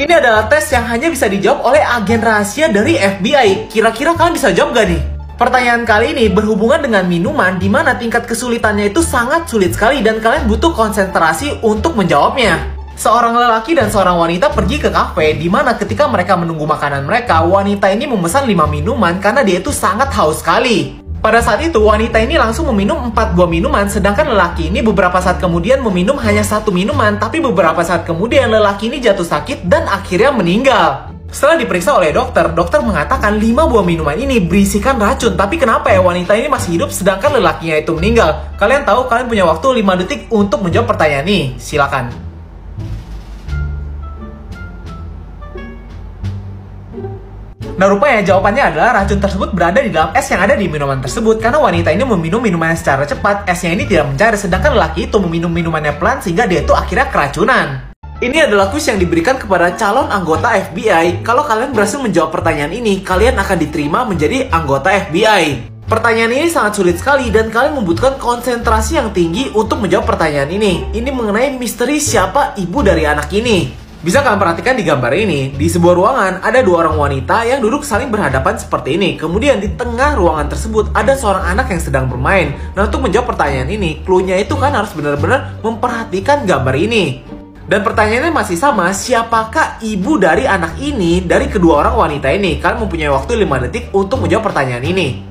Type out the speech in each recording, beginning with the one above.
Ini adalah tes yang hanya bisa dijawab oleh agen rahasia dari FBI. Kira-kira kalian bisa jawab gak nih? Pertanyaan kali ini berhubungan dengan minuman di mana tingkat kesulitannya itu sangat sulit sekali dan kalian butuh konsentrasi untuk menjawabnya. Seorang lelaki dan seorang wanita pergi ke kafe di mana ketika mereka menunggu makanan mereka, wanita ini memesan 5 minuman karena dia itu sangat haus sekali. Pada saat itu, wanita ini langsung meminum 4 buah minuman, sedangkan lelaki ini beberapa saat kemudian meminum hanya 1 minuman, tapi beberapa saat kemudian lelaki ini jatuh sakit dan akhirnya meninggal. Setelah diperiksa oleh dokter mengatakan 5 buah minuman ini berisikan racun, tapi kenapa ya wanita ini masih hidup sedangkan lelakinya itu meninggal? Kalian tahu, kalian punya waktu 5 detik untuk menjawab pertanyaan ini, silakan. Nah, rupanya jawabannya adalah racun tersebut berada di dalam es yang ada di minuman tersebut. Karena wanita ini meminum minumannya secara cepat, esnya ini tidak mencair. Sedangkan lelaki itu meminum minumannya pelan sehingga dia itu akhirnya keracunan. Ini adalah kuis yang diberikan kepada calon anggota FBI. Kalau kalian berhasil menjawab pertanyaan ini, kalian akan diterima menjadi anggota FBI. Pertanyaan ini sangat sulit sekali dan kalian membutuhkan konsentrasi yang tinggi untuk menjawab pertanyaan ini. Ini mengenai misteri siapa ibu dari anak ini. Bisa kalian perhatikan di gambar ini, di sebuah ruangan ada 2 orang wanita yang duduk saling berhadapan seperti ini. Kemudian di tengah ruangan tersebut ada seorang anak yang sedang bermain. Nah, untuk menjawab pertanyaan ini, clue-nya itu kan harus benar-benar memperhatikan gambar ini. Dan pertanyaannya masih sama, siapakah ibu dari anak ini dari kedua orang wanita ini? Kalian mempunyai waktu 5 detik untuk menjawab pertanyaan ini.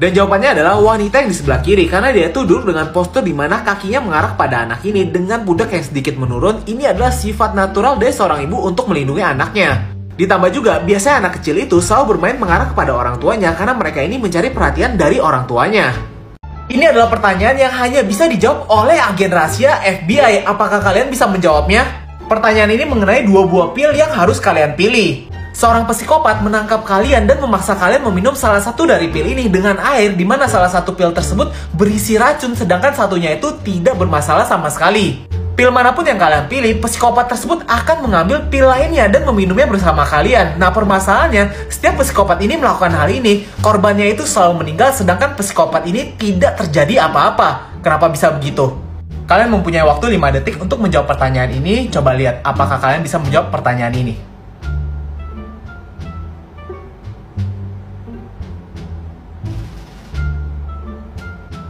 Dan jawabannya adalah wanita yang di sebelah kiri, karena dia itu duduk dengan postur di mana kakinya mengarah pada anak ini dengan pundak yang sedikit menurun. Ini adalah sifat natural dari seorang ibu untuk melindungi anaknya. Ditambah juga, biasanya anak kecil itu selalu bermain mengarah kepada orang tuanya karena mereka ini mencari perhatian dari orang tuanya. Ini adalah pertanyaan yang hanya bisa dijawab oleh agen rahasia FBI. Apakah kalian bisa menjawabnya? Pertanyaan ini mengenai 2 buah pil yang harus kalian pilih. Seorang psikopat menangkap kalian dan memaksa kalian meminum salah satu dari pil ini dengan air, di mana salah satu pil tersebut berisi racun sedangkan satunya itu tidak bermasalah sama sekali. Pil manapun yang kalian pilih, psikopat tersebut akan mengambil pil lainnya dan meminumnya bersama kalian. Nah, permasalahannya, setiap psikopat ini melakukan hal ini, korbannya itu selalu meninggal sedangkan psikopat ini tidak terjadi apa-apa. Kenapa bisa begitu? Kalian mempunyai waktu 5 detik untuk menjawab pertanyaan ini. Coba lihat apakah kalian bisa menjawab pertanyaan ini.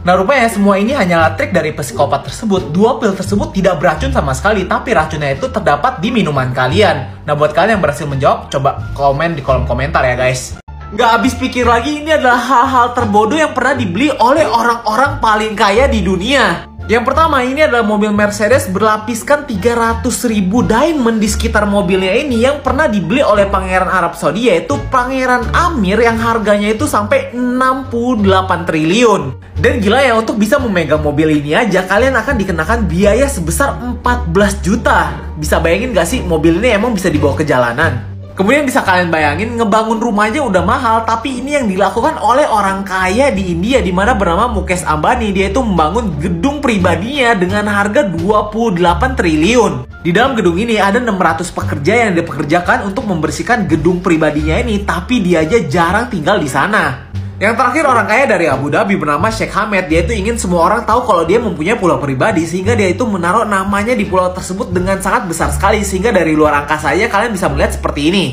Nah, rupanya semua ini hanyalah trik dari psikopat tersebut. 2 pil tersebut tidak beracun sama sekali, tapi racunnya itu terdapat di minuman kalian. Nah, buat kalian yang berhasil menjawab, coba komen di kolom komentar ya guys. Nggak habis pikir lagi, ini adalah hal-hal terbodoh yang pernah dibeli oleh orang-orang paling kaya di dunia. Yang pertama, ini adalah mobil Mercedes berlapiskan 300.000 diamond di sekitar mobilnya ini yang pernah dibeli oleh Pangeran Arab Saudi, yaitu Pangeran Amir, yang harganya itu sampai 68 triliun. Dan gila ya, untuk bisa memegang mobil ini aja kalian akan dikenakan biaya sebesar 14 juta. Bisa bayangin gak sih, mobil ini emang bisa dibawa ke jalanan? Kemudian bisa kalian bayangin, ngebangun rumah aja udah mahal, tapi ini yang dilakukan oleh orang kaya di India, di mana bernama Mukesh Ambani. Dia itu membangun gedung pribadinya dengan harga 28 triliun. Di dalam gedung ini ada 600 pekerja yang dipekerjakan untuk membersihkan gedung pribadinya ini, tapi dia aja jarang tinggal di sana. Yang terakhir, orang kaya dari Abu Dhabi bernama Sheikh Hamad. Dia itu ingin semua orang tahu kalau dia mempunyai pulau pribadi, sehingga dia itu menaruh namanya di pulau tersebut dengan sangat besar sekali, sehingga dari luar angkasa saja kalian bisa melihat seperti ini.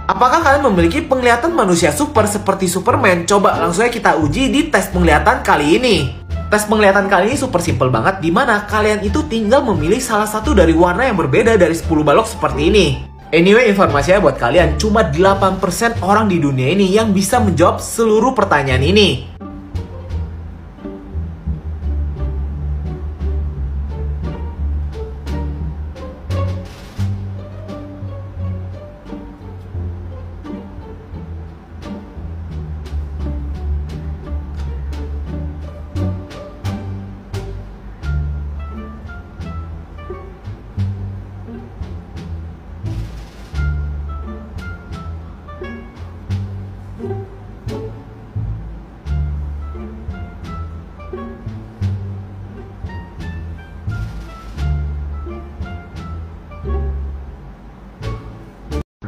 Apakah kalian memiliki penglihatan manusia super seperti Superman? Coba langsung aja kita uji di tes penglihatan kali ini. Tes penglihatan kali ini super simple banget, dimana kalian itu tinggal memilih salah satu dari warna yang berbeda dari 10 balok seperti ini. Anyway, informasinya buat kalian, cuma 8% orang di dunia ini yang bisa menjawab seluruh pertanyaan ini.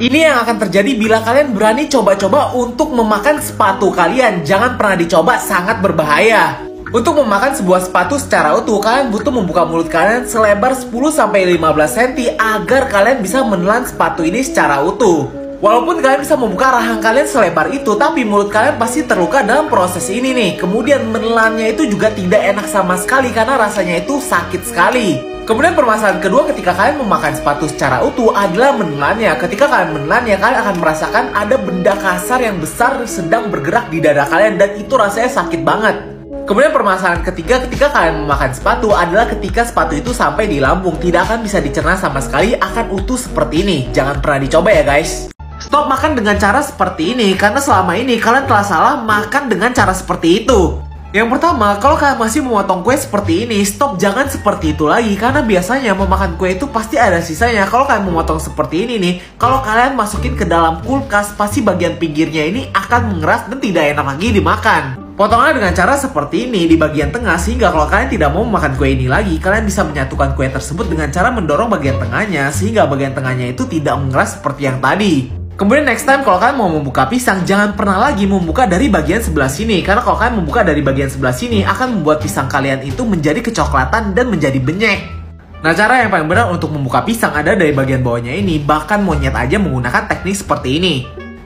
Ini yang akan terjadi bila kalian berani coba-coba untuk memakan sepatu kalian. Jangan pernah dicoba, sangat berbahaya. Untuk memakan sebuah sepatu secara utuh, kalian butuh membuka mulut kalian selebar 10-15 cm agar kalian bisa menelan sepatu ini secara utuh. Walaupun kalian bisa membuka rahang kalian selebar itu, tapi mulut kalian pasti terluka dalam proses ini nih. Kemudian menelannya itu juga tidak enak sama sekali karena rasanya itu sakit sekali. Kemudian permasalahan kedua ketika kalian memakan sepatu secara utuh adalah menelannya. Ketika kalian menelannya, kalian akan merasakan ada benda kasar yang besar sedang bergerak di dada kalian dan itu rasanya sakit banget. Kemudian permasalahan ketiga ketika kalian memakan sepatu adalah ketika sepatu itu sampai di lambung, tidak akan bisa dicerna sama sekali, akan utuh seperti ini. Jangan pernah dicoba ya guys. Stop makan dengan cara seperti ini karena selama ini kalian telah salah makan dengan cara seperti itu. Yang pertama, kalau kalian masih memotong kue seperti ini, stop, jangan seperti itu lagi. Karena biasanya memakan kue itu pasti ada sisanya. Kalau kalian memotong seperti ini nih, kalau kalian masukin ke dalam kulkas, pasti bagian pinggirnya ini akan mengeras dan tidak enak lagi dimakan. Potonglah dengan cara seperti ini di bagian tengah, sehingga kalau kalian tidak mau memakan kue ini lagi, kalian bisa menyatukan kue tersebut dengan cara mendorong bagian tengahnya, sehingga bagian tengahnya itu tidak mengeras seperti yang tadi. Kemudian next time kalau kalian mau membuka pisang, jangan pernah lagi membuka dari bagian sebelah sini. Karena kalau kalian membuka dari bagian sebelah sini, akan membuat pisang kalian itu menjadi kecoklatan dan menjadi benyek. Nah, cara yang paling benar untuk membuka pisang ada dari bagian bawahnya ini. Bahkan monyet aja menggunakan teknik seperti ini.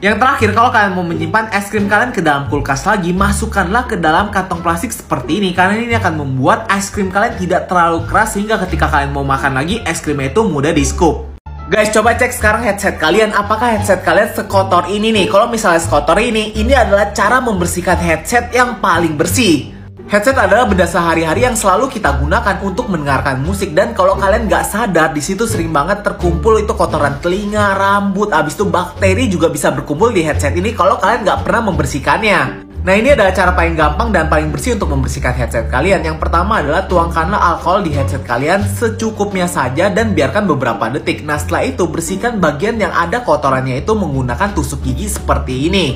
Yang terakhir, kalau kalian mau menyimpan es krim kalian ke dalam kulkas lagi, masukkanlah ke dalam kantong plastik seperti ini. Karena ini akan membuat es krim kalian tidak terlalu keras, sehingga ketika kalian mau makan lagi, es krimnya itu mudah di scoop. Guys, coba cek sekarang headset kalian. Apakah headset kalian sekotor ini nih? Kalau misalnya sekotor ini adalah cara membersihkan headset yang paling bersih. Headset adalah benda sehari-hari yang selalu kita gunakan untuk mendengarkan musik. Dan kalau kalian nggak sadar, di situ sering banget terkumpul itu kotoran telinga, rambut, abis itu bakteri juga bisa berkumpul di headset ini kalau kalian nggak pernah membersihkannya. Nah, ini adalah cara paling gampang dan paling bersih untuk membersihkan headset kalian. Yang pertama adalah tuangkanlah alkohol di headset kalian secukupnya saja dan biarkan beberapa detik. Nah, setelah itu bersihkan bagian yang ada kotorannya itu menggunakan tusuk gigi seperti ini.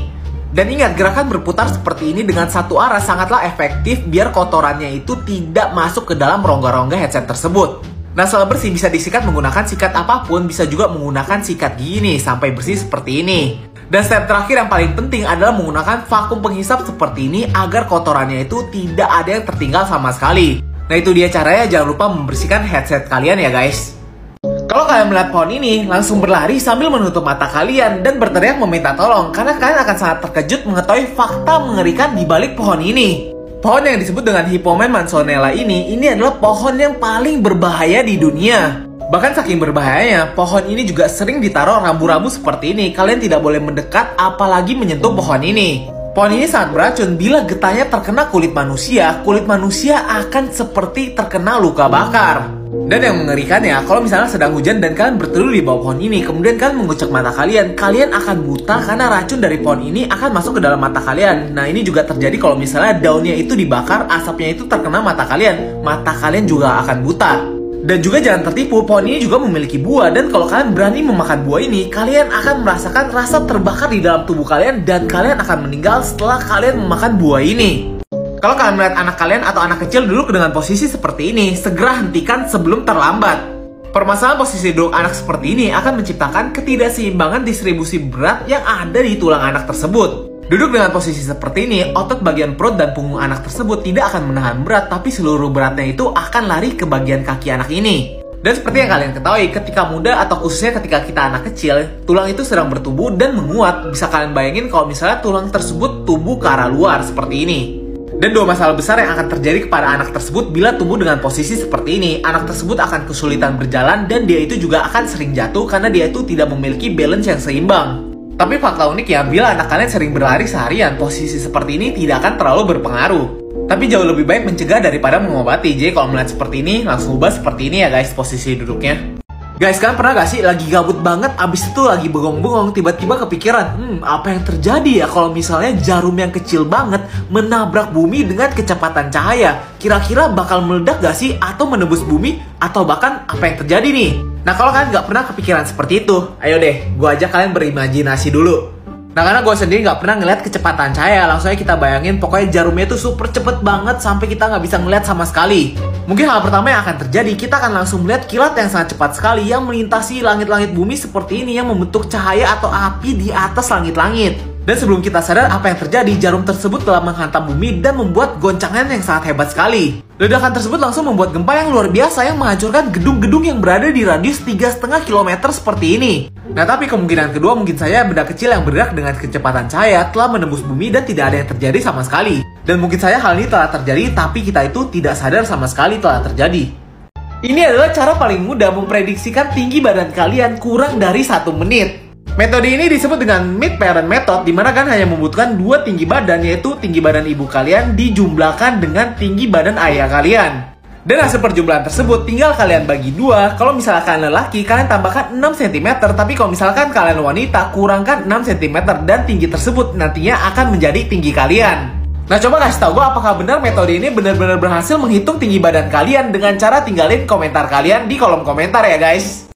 Dan ingat, gerakan berputar seperti ini dengan satu arah sangatlah efektif biar kotorannya itu tidak masuk ke dalam rongga-rongga headset tersebut. Nah, setelah bersih bisa disikat menggunakan sikat apapun, bisa juga menggunakan sikat gigi nih sampai bersih seperti ini. Dan step terakhir yang paling penting adalah menggunakan vakum penghisap seperti ini agar kotorannya itu tidak ada yang tertinggal sama sekali. Nah, itu dia caranya, jangan lupa membersihkan headset kalian ya guys. Kalau kalian melihat pohon ini, langsung berlari sambil menutup mata kalian dan berteriak meminta tolong karena kalian akan sangat terkejut mengetahui fakta mengerikan di balik pohon ini. Pohon yang disebut dengan Hippomen Mansonella ini adalah pohon yang paling berbahaya di dunia. Bahkan saking berbahayanya, pohon ini juga sering ditaruh rambu-rambu seperti ini. Kalian tidak boleh mendekat apalagi menyentuh pohon ini. Pohon ini sangat beracun. Bila getahnya terkena kulit manusia akan seperti terkena luka bakar. Dan yang mengerikannya, kalau misalnya sedang hujan dan kalian berteduh di bawah pohon ini, kemudian kalian mengucek mata kalian akan buta karena racun dari pohon ini akan masuk ke dalam mata kalian. Nah, ini juga terjadi kalau misalnya daunnya itu dibakar, asapnya itu terkena mata kalian juga akan buta. Dan juga jangan tertipu, pohon ini juga memiliki buah. Dan kalau kalian berani memakan buah ini, kalian akan merasakan rasa terbakar di dalam tubuh kalian dan kalian akan meninggal setelah kalian memakan buah ini. Kalau kalian melihat anak kalian atau anak kecil duduk dengan posisi seperti ini, segera hentikan sebelum terlambat. Permasalahan posisi duduk anak seperti ini akan menciptakan ketidakseimbangan distribusi berat yang ada di tulang anak tersebut. Duduk dengan posisi seperti ini, otot bagian perut dan punggung anak tersebut tidak akan menahan berat, tapi seluruh beratnya itu akan lari ke bagian kaki anak ini. Dan seperti yang kalian ketahui, ketika muda atau khususnya ketika kita anak kecil, tulang itu sedang bertumbuh dan menguat. Bisa kalian bayangin kalau misalnya tulang tersebut tumbuh ke arah luar seperti ini. Dan dua masalah besar yang akan terjadi kepada anak tersebut bila tumbuh dengan posisi seperti ini. Anak tersebut akan kesulitan berjalan dan dia itu juga akan sering jatuh karena dia itu tidak memiliki balance yang seimbang. Tapi fakta unik ya, bila anak kalian sering berlari seharian, posisi seperti ini tidak akan terlalu berpengaruh. Tapi jauh lebih baik mencegah daripada mengobati. Jadi kalau melihat seperti ini, langsung ubah seperti ini ya guys posisi duduknya. Guys, kalian pernah gak sih lagi gabut banget, abis itu lagi bengong-bengong, tiba-tiba kepikiran, apa yang terjadi ya kalau misalnya jarum yang kecil banget menabrak bumi dengan kecepatan cahaya? Kira-kira bakal meledak gak sih? Atau menembus bumi? Atau bahkan apa yang terjadi nih? Nah, kalau kalian gak pernah kepikiran seperti itu, ayo deh, gue ajak kalian berimajinasi dulu. Nah, karena gue sendiri gak pernah ngeliat kecepatan cahaya, langsung aja kita bayangin pokoknya jarumnya itu super cepet banget sampai kita gak bisa ngeliat sama sekali. Mungkin hal pertama yang akan terjadi, kita akan langsung melihat kilat yang sangat cepat sekali yang melintasi langit-langit bumi seperti ini yang membentuk cahaya atau api di atas langit-langit. Dan sebelum kita sadar apa yang terjadi, jarum tersebut telah menghantam bumi dan membuat goncangan yang sangat hebat sekali. Ledakan tersebut langsung membuat gempa yang luar biasa yang menghancurkan gedung-gedung yang berada di radius 3,5 km seperti ini. Nah, tapi kemungkinan kedua mungkin saja benda kecil yang bergerak dengan kecepatan cahaya telah menembus bumi dan tidak ada yang terjadi sama sekali. Dan mungkin saja hal ini telah terjadi, tapi kita itu tidak sadar sama sekali telah terjadi. Ini adalah cara paling mudah memprediksikan tinggi badan kalian kurang dari 1 menit. Metode ini disebut dengan mid-parent method, dimana kan hanya membutuhkan 2 tinggi badan, yaitu tinggi badan ibu kalian dijumlahkan dengan tinggi badan ayah kalian. Dan hasil perjumlahan tersebut tinggal kalian bagi 2. Kalau misalkan lelaki, kalian tambahkan 6 cm, tapi kalau misalkan kalian wanita, kurangkan 6 cm, dan tinggi tersebut nantinya akan menjadi tinggi kalian. Nah, coba kasih tau gue apakah benar metode ini benar-benar berhasil menghitung tinggi badan kalian dengan cara tinggalin komentar kalian di kolom komentar ya guys.